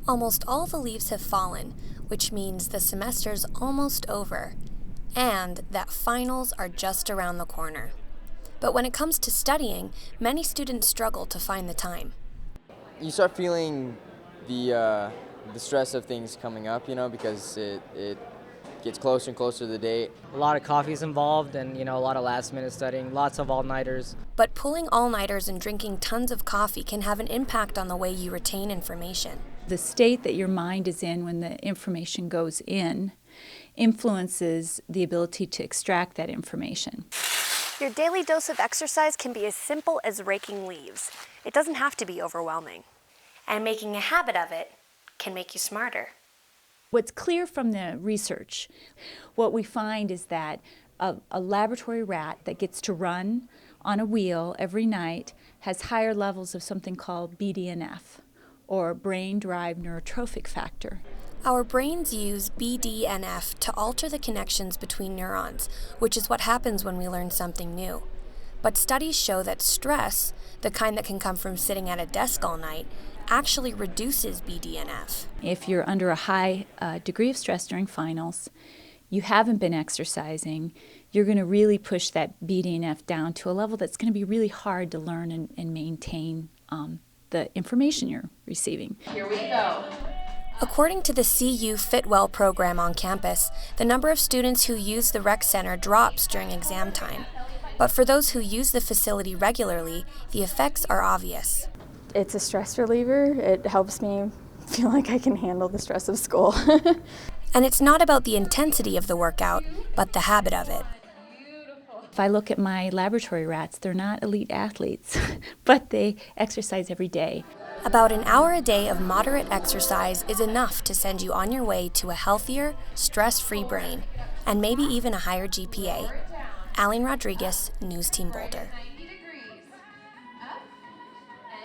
Almost all the leaves have fallen, which means the semester's almost over, and that finals are just around the corner. But when it comes to studying, many students struggle to find the time. You start feeling the stress of things coming up, because it gets closer and closer to the date. A lot of coffee's involved and, a lot of last-minute studying, lots of all-nighters. But pulling all-nighters and drinking tons of coffee can have an impact on the way you retain information. The state that your mind is in when the information goes in influences the ability to extract that information. Your daily dose of exercise can be as simple as raking leaves. It doesn't have to be overwhelming. And making a habit of it can make you smarter. What's clear from the research, what we find is that a laboratory rat that gets to run on a wheel every night has higher levels of something called BDNF, or brain-derived neurotrophic factor. Our brains use BDNF to alter the connections between neurons, which is what happens when we learn something new. But studies show that stress, the kind that can come from sitting at a desk all night, actually reduces BDNF. If you're under a high degree of stress during finals, you haven't been exercising, you're going to really push that BDNF down to a level that's going to be really hard to learn and maintain the information you're receiving. Here we go. According to the CU Fitwell program on campus, the number of students who use the rec center drops during exam time. But for those who use the facility regularly, the effects are obvious. It's a stress reliever. It helps me feel like I can handle the stress of school. And it's not about the intensity of the workout, but the habit of it. If I look at my laboratory rats, they're not elite athletes, but they exercise every day. About an hour a day of moderate exercise is enough to send you on your way to a healthier, stress-free brain, and maybe even a higher GPA. Alaine Rodriguez, Newsteam Boulder.